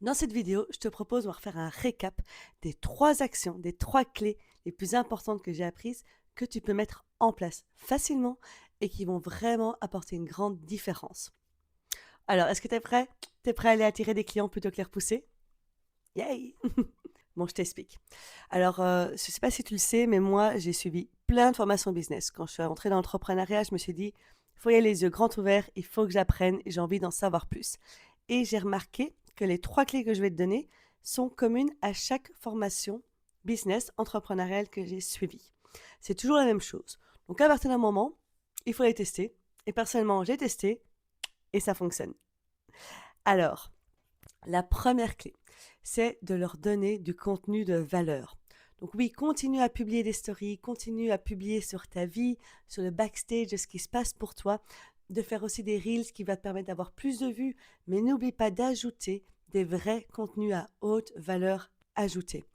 Dans cette vidéo, je te propose de refaire un récap des 3 actions, des 3 clés les plus importantes que j'ai apprises, que tu peux mettre en place facilement et qui vont vraiment apporter une grande différence. Alors, est-ce que tu es prêt? Tu es prêt à aller attirer des clients plutôt que les repousser? Yay! Bon, je t'explique. Alors, je ne sais pas si tu le sais, mais moi, j'ai suivi plein de formations business. Quand je suis entrée dans l'entrepreneuriat, je me suis dit: «Il faut y aller les yeux grands ouverts, il faut que j'apprenne, j'ai envie d'en savoir plus» et j'ai remarqué que les 3 clés que je vais te donner sont communes à chaque formation business entrepreneuriale que j'ai suivie. C'est toujours la même chose. Donc à partir d'un moment, il faut les tester et personnellement, j'ai testé et ça fonctionne. Alors, la première clé, c'est de leur donner du contenu de valeur. Donc oui, continue à publier des stories, continue à publier sur ta vie, sur le backstage de ce qui se passe pour toi, de faire aussi des reels qui va te permettre d'avoir plus de vues, mais n'oublie pas d'ajouter des vrais contenus à haute valeur ajoutée.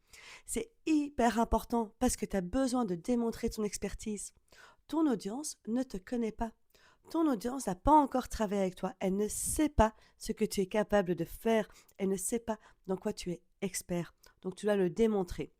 C'est hyper important parce que tu as besoin de démontrer ton expertise. Ton audience ne te connaît pas. Ton audience n'a pas encore travaillé avec toi. Elle ne sait pas ce que tu es capable de faire. Elle ne sait pas dans quoi tu es expert. Donc tu dois le démontrer.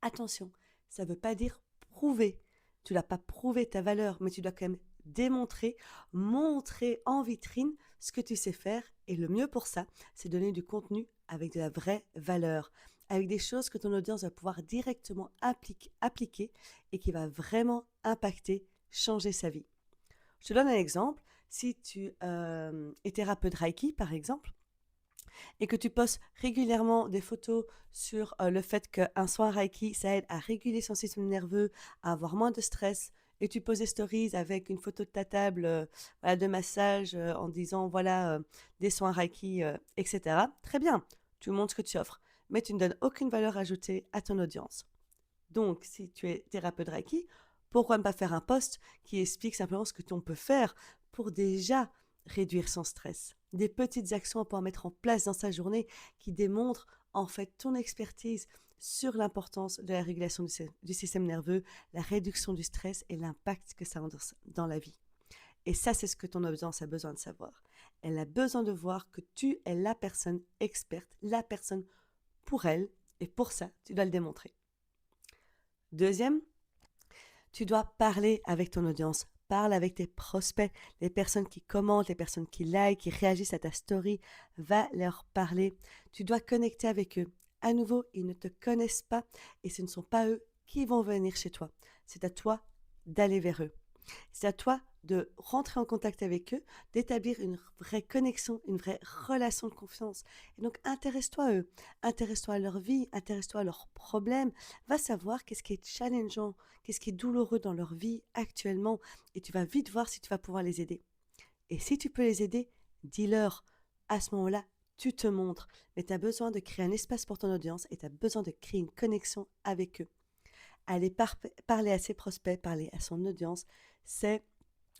Attention, ça ne veut pas dire prouver. Tu n'as pas prouvé ta valeur, mais tu dois quand même démontrer, montrer en vitrine ce que tu sais faire. Et le mieux pour ça, c'est donner du contenu avec de la vraie valeur, avec des choses que ton audience va pouvoir directement appliquer et qui va vraiment impacter, changer sa vie. Je te donne un exemple. Si tu es thérapeute Reiki, par exemple, et que tu postes régulièrement des photos sur le fait qu'un soin Reiki, ça aide à réguler son système nerveux, à avoir moins de stress, et tu poses des stories avec une photo de ta table voilà, de massage en disant voilà des soins Reiki, etc. Très bien, tu montres ce que tu offres, mais tu ne donnes aucune valeur ajoutée à ton audience. Donc, si tu es thérapeute Reiki, pourquoi ne pas faire un post qui explique simplement ce que l'on peut faire pour déjà réduire son stress? Des petites actions à pouvoir mettre en place dans sa journée qui démontrent en fait ton expertise sur l'importance de la régulation du système nerveux, la réduction du stress et l'impact que ça a dans la vie. Et ça, c'est ce que ton audience a besoin de savoir. Elle a besoin de voir que tu es la personne experte, la personne pour elle, et pour ça, tu dois le démontrer. Deuxième, tu dois parler avec ton audience. Parle avec tes prospects, les personnes qui commentent, les personnes qui like, qui réagissent à ta story. Va leur parler. Tu dois connecter avec eux. À nouveau, ils ne te connaissent pas et ce ne sont pas eux qui vont venir chez toi. C'est à toi d'aller vers eux. C'est à toi de rentrer en contact avec eux, d'établir une vraie connexion, une vraie relation de confiance. Et donc, intéresse-toi à eux, intéresse-toi à leur vie, intéresse-toi à leurs problèmes. Va savoir qu'est-ce qui est challengeant, qu'est-ce qui est douloureux dans leur vie actuellement. Et tu vas vite voir si tu vas pouvoir les aider. Et si tu peux les aider, dis-leur. À ce moment-là, tu te montres. Mais tu as besoin de créer un espace pour ton audience et tu as besoin de créer une connexion avec eux. Aller parler à ses prospects, parler à son audience, c'est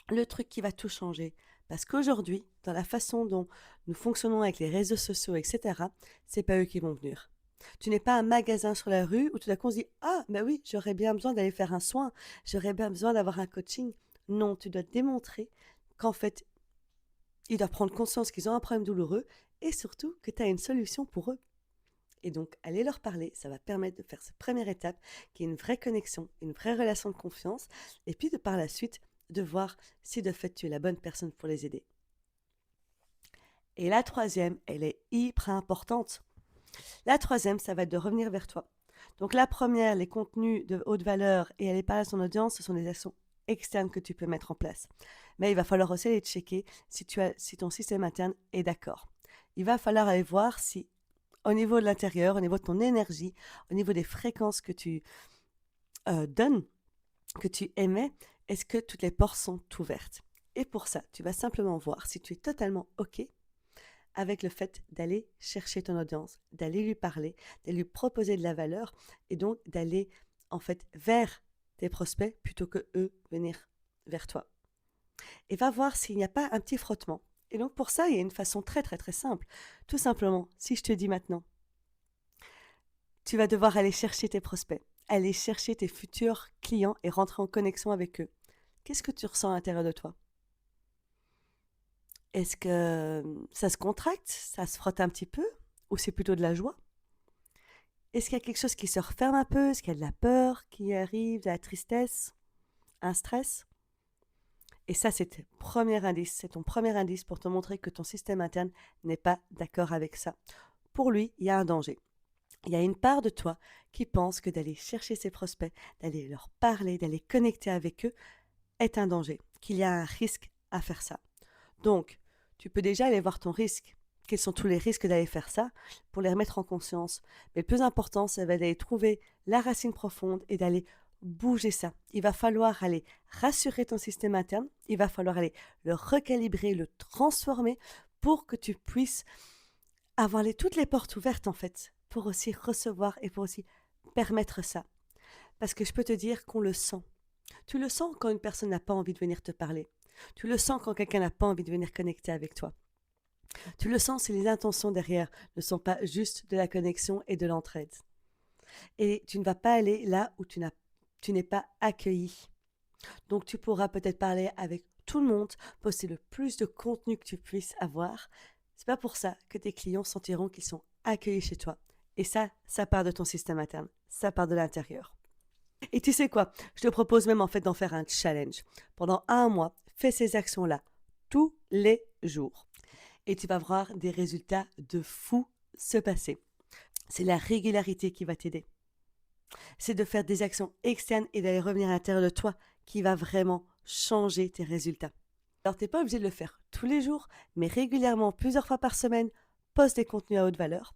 le truc qui va tout changer. Parce qu'aujourd'hui, dans la façon dont nous fonctionnons avec les réseaux sociaux, etc., c'est pas eux qui vont venir. Tu n'es pas un magasin sur la rue où tout d'un coup on se dit «Ah, ben oui, j'aurais bien besoin d'aller faire un soin, j'aurais bien besoin d'avoir un coaching». Non, tu dois démontrer qu'en fait, ils doivent prendre conscience qu'ils ont un problème douloureux et surtout que tu as une solution pour eux. Et donc, aller leur parler, ça va permettre de faire cette première étape, qui est une vraie connexion, une vraie relation de confiance, et puis de par la suite, de voir si de fait tu es la bonne personne pour les aider. Et la troisième, elle est hyper importante. La troisième, ça va être de revenir vers toi. Donc la première, les contenus de haute valeur et aller parler à son audience, ce sont des actions externes que tu peux mettre en place. Mais il va falloir aussi aller checker si ton système interne est d'accord. Il va falloir aller voir si au niveau de l'intérieur, au niveau de ton énergie, au niveau des fréquences que tu donnes, que tu émets, est-ce que toutes les portes sont ouvertes? Et pour ça, tu vas simplement voir si tu es totalement OK avec le fait d'aller chercher ton audience, d'aller lui parler, d'aller lui proposer de la valeur et donc d'aller en fait vers tes prospects plutôt que eux venir vers toi. Et va voir s'il n'y a pas un petit frottement. Et donc pour ça, il y a une façon très très très simple. Tout simplement, si je te dis maintenant, tu vas devoir aller chercher tes prospects, aller chercher tes futurs clients et rentrer en connexion avec eux. Qu'est-ce que tu ressens à l'intérieur de toi? Est-ce que ça se contracte? Ça se frotte un petit peu? Ou c'est plutôt de la joie? Est-ce qu'il y a quelque chose qui se referme un peu? Est-ce qu'il y a de la peur qui arrive, de la tristesse, un stress? Et ça, c'est ton premier indice. C'est ton premier indice pour te montrer que ton système interne n'est pas d'accord avec ça. Pour lui, il y a un danger. Il y a une part de toi qui pense que d'aller chercher ses prospects, d'aller leur parler, d'aller connecter avec eux est un danger, qu'il y a un risque à faire ça. Donc, tu peux déjà aller voir ton risque. Quels sont tous les risques d'aller faire ça pour les remettre en conscience. Mais le plus important, c'est d'aller trouver la racine profonde et d'aller bouger ça. Il va falloir aller rassurer ton système interne, il va falloir aller le recalibrer, le transformer pour que tu puisses avoir toutes les portes ouvertes en fait, pour aussi recevoir et pour aussi permettre ça. Parce que je peux te dire qu'on le sent. Tu le sens quand une personne n'a pas envie de venir te parler. Tu le sens quand quelqu'un n'a pas envie de venir connecter avec toi. Tu le sens si les intentions derrière ne sont pas juste de la connexion et de l'entraide. Et tu ne vas pas aller là où tu n'es pas accueilli. Donc tu pourras peut-être parler avec tout le monde, poster le plus de contenu que tu puisses avoir. C'est pas pour ça que tes clients sentiront qu'ils sont accueillis chez toi. Et ça part de ton système interne, ça part de l'intérieur. Et tu sais quoi? Je te propose même en fait d'en faire un challenge. Pendant un mois, fais ces actions-là tous les jours. Et tu vas voir des résultats de fou se passer. C'est la régularité qui va t'aider. C'est de faire des actions externes et d'aller revenir à l'intérieur de toi qui va vraiment changer tes résultats. Alors, tu n'es pas obligé de le faire tous les jours, mais régulièrement, plusieurs fois par semaine, poste des contenus à haute valeur,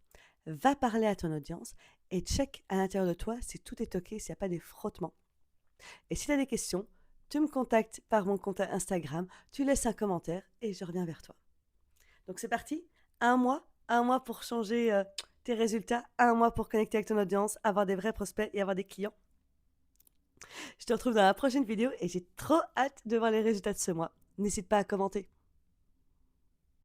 va parler à ton audience et check à l'intérieur de toi si tout est OK, s'il n'y a pas des frottements. Et si tu as des questions, tu me contactes par mon compte Instagram, tu laisses un commentaire et je reviens vers toi. Donc c'est parti, un mois pour changer tes résultats, un mois pour connecter avec ton audience, avoir des vrais prospects et avoir des clients. Je te retrouve dans la prochaine vidéo et j'ai trop hâte de voir les résultats de ce mois. N'hésite pas à commenter.